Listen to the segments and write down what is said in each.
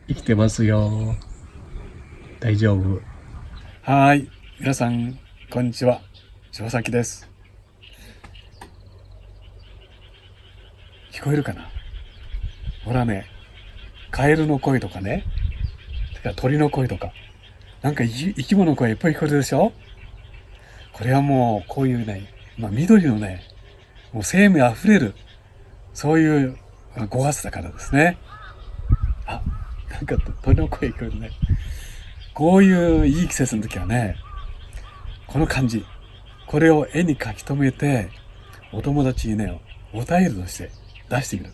生きてますよ。大丈夫。はい。皆さん、こんにちは。柴崎です。聞こえるかな？ほらね、カエルの声とかね、鳥の声とか、なんか生き物の声いっぱい聞こえるでしょ？これはもう、こういうね、緑のね、もう生命あふれる、そういう5月だからですね。あ、なんか鳥の声聞こえるね。こういういい季節の時はね、この感じ。これを絵に描き留めて、お友達にね、お便りとして出してみる。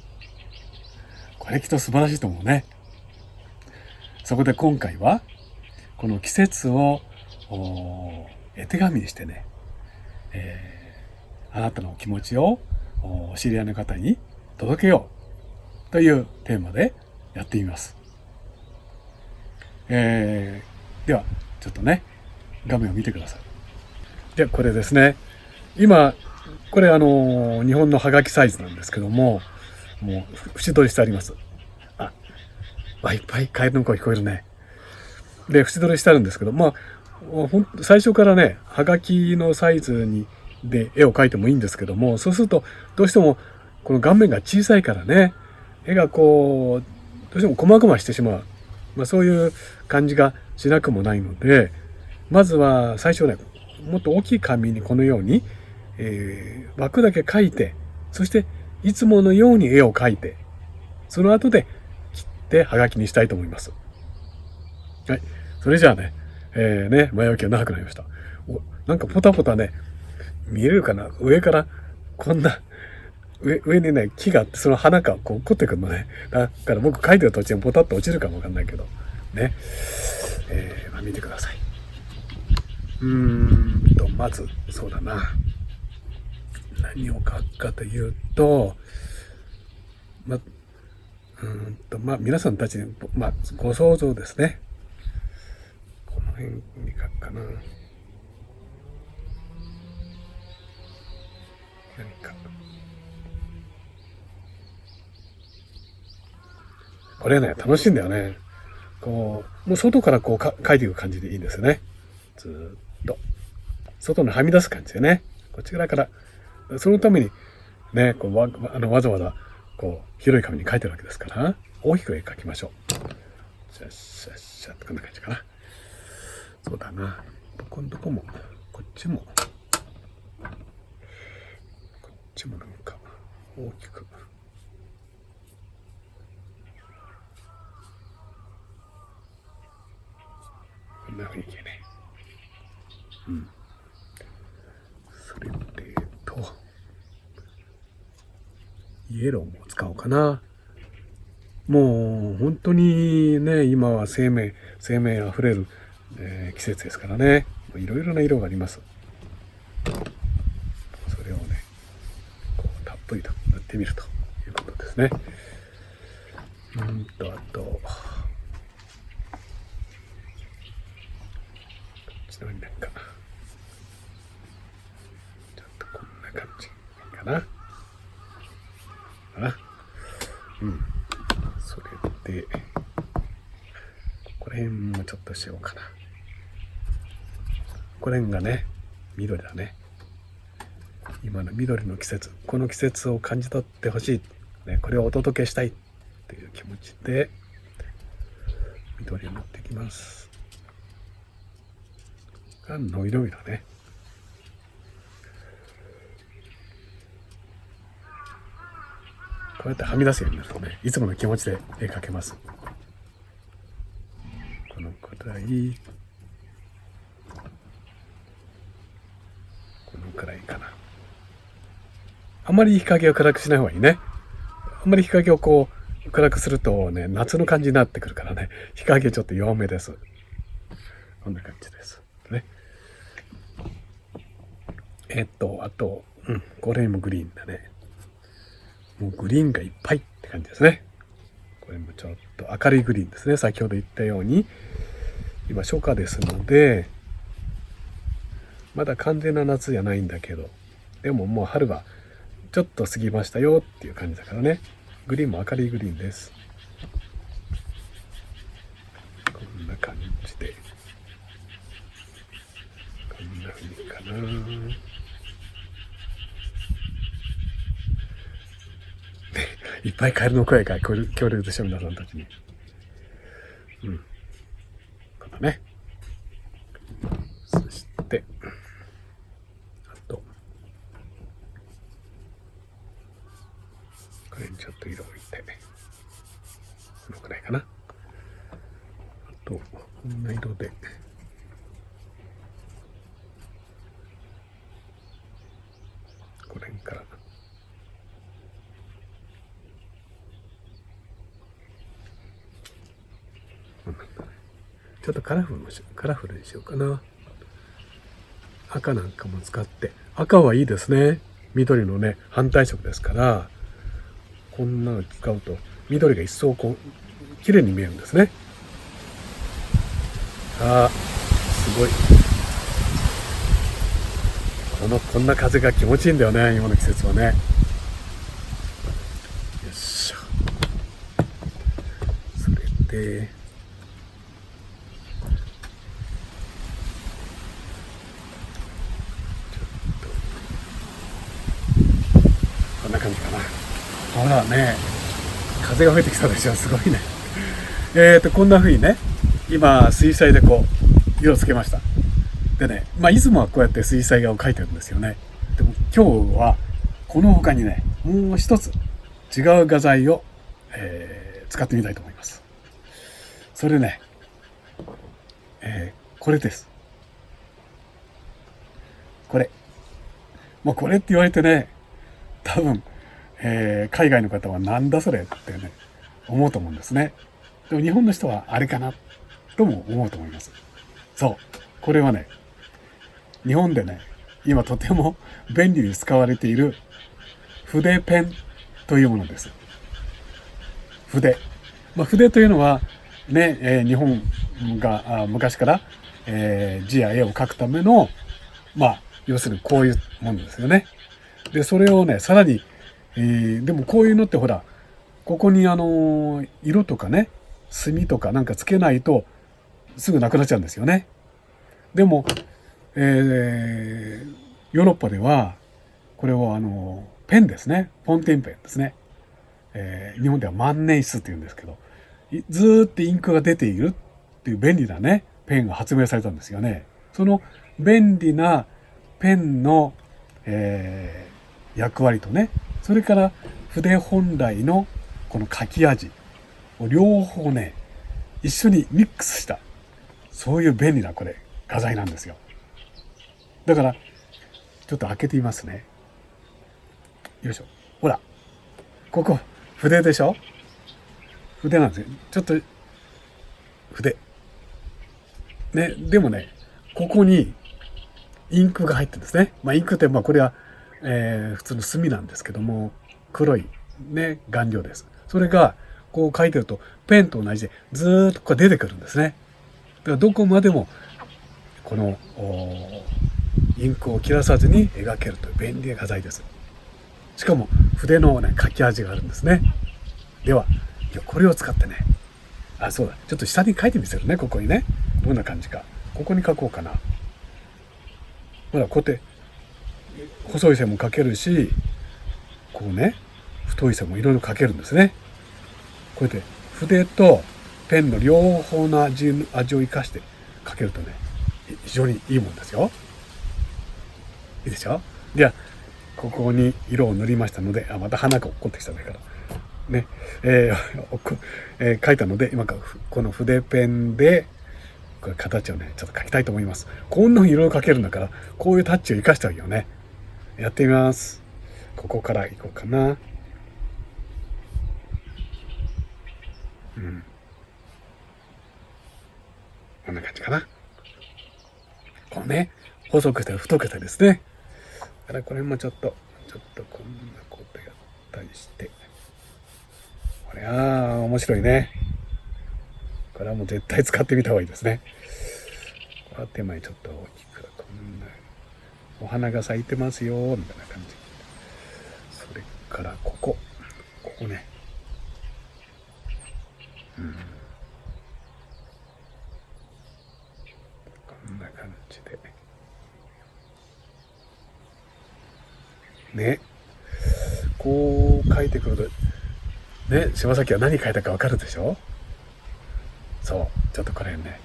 これきっと素晴らしいと思うね。そこで今回は、この季節を絵手紙にしてね、あなたの気持ちを知り合いの方に届けようというテーマでやってみます。では、ちょっとね、画面を見てください。で、これですね。今、これ日本のハガキサイズなんですけども、もう縁取りしてあります。いっぱいカエルの声聞こえるね。で、縁取りしてあるんですけど、最初からね、はがきのサイズで絵を描いてもいいんですけども、そうすると、どうしても、この顔面が小さいからね、絵がこう、どうしても細々してしまう。そういう感じがしなくもないので、まずは最初ね、もっと大きい紙にこのように、枠だけ描いて、そして、いつものように絵を描いて、その後で切ってはがきにしたいと思います。はい。それじゃあね、前置きが長くなりました。なんかポタポタね、見えるかな？上から、こんな、上にね、木があって、その花がこう、凝ってくるのね。だから僕書いてる途中にポタッと落ちるかもわかんないけど、ね。見てください。まず、そうだな。何を書くかというと、皆さんたちに、ご想像ですね。この辺に書くかな。何か。これね、楽しいんだよね。こう、もう外からこう描いていく感じでいいんですよね。ずーっと。外にはみ出す感じでね。こっち側から。そのために、ね、こうわざわざ、こう、広い紙に描いてるわけですから、大きく絵描きましょう。シャッシャッシャッとこんな感じかな。そうだな。このとこも、こっちも、こっちもなんか、大きく。こんな雰囲気ね。それでイエローも使おうかな。もう本当にね、今は生命あふれる、季節ですからね。いろいろな色があります。それをね、こうたっぷりと塗ってみるということですね。あと、こっちのになんか、ちょっとこんな感じかな。それで、これもちょっとしようかな。これがね、緑だね。今の緑の季節、この季節を感じ取ってほしい、ね、これをお届けしたいという気持ちで緑を塗っていきます。のびのびだね。こうやってはみ出すようになるとね、いつもの気持ちで絵描けます。このくらい、このくらいかな。あんまり日陰を暗くしない方がいいね。あんまり日陰をこう暗くするとね、夏の感じになってくるからね、日陰ちょっと弱めです。こんな感じです。ね。あと、これもグリーンだね。もうグリーンがいっぱいって感じですね。これもちょっと明るいグリーンですね。先ほど言ったように、今初夏ですので、まだ完全な夏じゃないんだけど、でももう春はちょっと過ぎましたよっていう感じだからね。グリーンも明るいグリーンです。じで、こんな風にかな。いっぱいカエルの声が聞こえるでしょ、皆さんたちに。このね。そして、あと、これにちょっと色を置いて、このくらいかな。あと、こんな色で、この辺から、ちょっとカラフルにしようかな。赤なんかも使って。赤はいいですね。緑のね、反対色ですから、こんなの使うと、緑が一層こう、綺麗に見えるんですね。すごい。こんな風が気持ちいいんだよね、今の季節はね。よいしょ。それで、こんな感じかな。ほらね、風が吹いてきたでしょ、すごいね。こんな風にね、今、水彩でこう、色をつけました。でね、いつもはこうやって水彩画を描いてるんですよね。でも今日は、この他にね、もう一つ違う画材を、使ってみたいと思います。それね、これです。これ。もうこれって言われてね、多分、海外の方はなんだそれってね、思うと思うんですね。でも日本の人はあれかなとも思うと思います。そう。これはね、日本でね、今とても便利に使われている筆ペンというものです。筆。筆というのはね、日本が昔から、字や絵を描くための、要するにこういうものですよね。で、それをね、さらに、でもこういうのってほら、ここに色とかね、墨とかなんかつけないとすぐなくなっちゃうんですよね。でも、ヨーロッパでは、これをペンですね。フォンテンペンですね。日本では万年筆って言うんですけど、ずーっとインクが出ているっていう便利なね、ペンが発明されたんですよね。その便利なペンの、役割とね、それから筆本来のこの書き味を両方ね、一緒にミックスした、そういう便利なこれ、画材なんですよ。だから、ちょっと開けてみますね。よいしょ。ほら、ここ、筆でしょ？筆なんですよ。ちょっと、筆。ね、でもね、ここにインクが入ってるんですね。インクってこれは、普通の墨なんですけども、黒いね、顔料です。それがこう書いてるとペンと同じでずーっとこう出てくるんですね。だからどこまでもこのインクを切らさずに描けるという便利な画材です。しかも筆のね、書き味があるんですね。では、これを使ってね、そうだ、ちょっと下に書いてみせるね、ここにね。どんな感じか。ここに書こうかな。ほら、こうやって細い線も描けるし、こうね、太い線もいろいろ描けるんですね。こうやって筆とペンの両方の味を生かして描けるとね、非常にいいもんですよ。いいでしょ？では、ここに色を塗りましたので、また花が落っこってきたんだから。ね、描いたので、今からこの筆ペンで、これ形をね、ちょっと描きたいと思います。こんなに色々描けるんだから、こういうタッチを生かしたいよね。やってみます。ここからいこうかな。こんな感じかな。こうね、細くしたり太くしたりですね。だからこれもちょっとこんなことやったりして。これ面白いね。これはもう絶対使ってみた方がいいですね。これは手前ちょっと大きく、こんなお花が咲いてますよみたいな感じ。それからここね。て。ね。こう書いてくると、ね、柴崎は何書いたかわかるでしょ。そう。ちょっとこれね、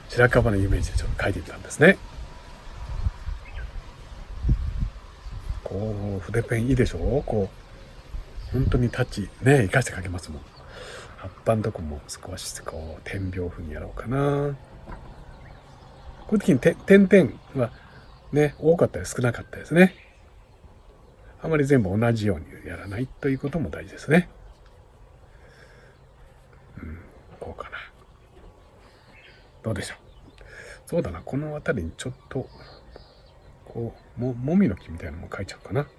白樺のイメージでちょっと書いてみたんですね。こう、筆ペンいいでしょ。こう、本当にタッチ、ね、生かして書けますもん。葉っぱのとこも少しこう、点描風にやろうかな。こういう時に点々はね、多かったり少なかったですね。あまり全部同じようにやらないということも大事ですね。こうかな。どうでしょう。そうだな、この辺りにちょっと、こう、もみの木みたいなのも描いちゃうかな。こ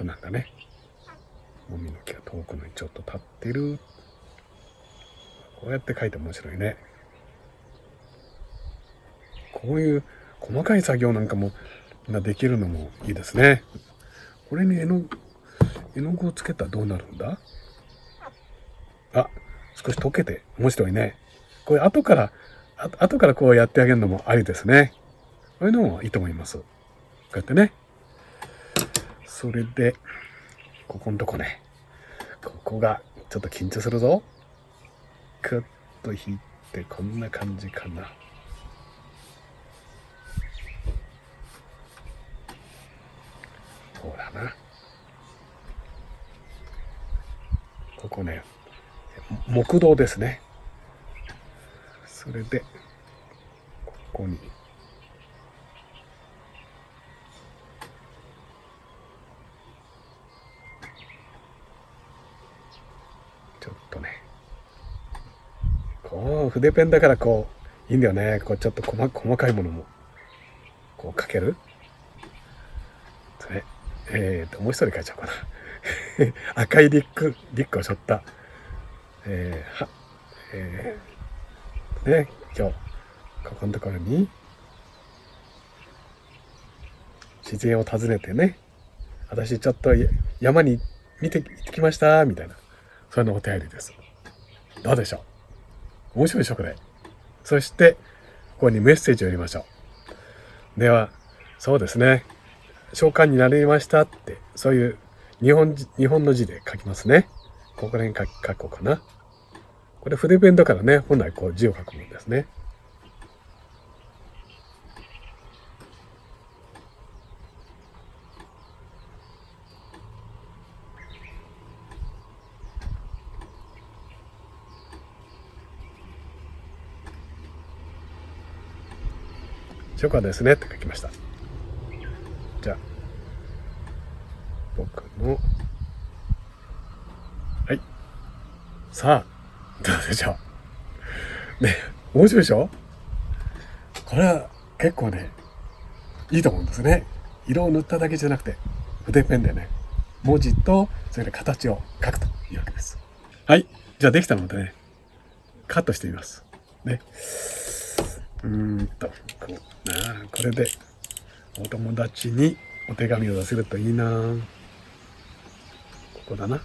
うなんだね。もみの木が遠くのにちょっと立ってる。こうやって描いて面白いね。こういう細かい作業なんかもできるのもいいですね。これに絵の具をつけたらどうなるんだ。あ、少し溶けて面白いね。これ後からこうやってあげるのもありですね。こういうのもいいと思います。こうやってね。それでここのとこね、ここがちょっと緊張するぞ。クッと引いてこんな感じかな。そうだな。ここね、木道ですね。それでここにちょっとね、こう筆ペンだからこういいんだよね。こうちょっと細かいものもこう描ける。それもう一人描いちゃおうかな。赤いリックを背負った、ね、今日ここのところに自然を訪ねてね、私ちょっと山に行ってきましたみたいな、そういうのお便りです。どうでしょう。面白いでしょこれ。そしてここにメッセージを入れましょう。では、そうですね、召喚になりましたって、そういう日本の字で書きますね。ここら辺書こうかな。これ筆ペンだからね、本来こう字を書くものですね。初夏ですねって書きました。じゃあ僕の、はい、さあどうでしょうね。面白いでしょ。これは結構ね、いいと思うんですね。色を塗っただけじゃなくて、筆ペンでね、文字とそれで形を書くというわけです。はい、じゃあできたのでね、カットしてみますね。これでお友達にお手紙を出せるといいな。ここだな。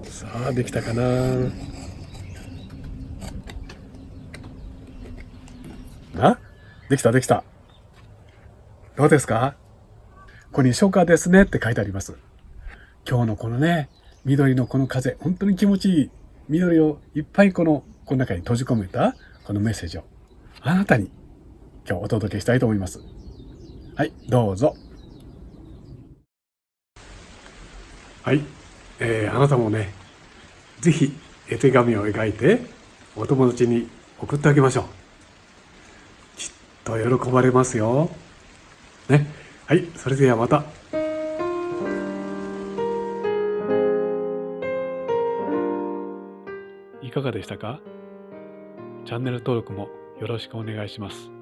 さあできたかな。できた。どうですか。ここに初夏ですねって書いてあります。今日のこのね、緑のこの風、本当に気持ちいい緑をいっぱいこの中に閉じ込めたこのメッセージをあなたに今日お届けしたいと思います。はい、どうぞ。はい、あなたもね、ぜひ絵手紙を描いてお友達に送ってあげましょう。きっと喜ばれますよ。ね、はい、それではまた。いかがでしたか。チャンネル登録もよろしくお願いします。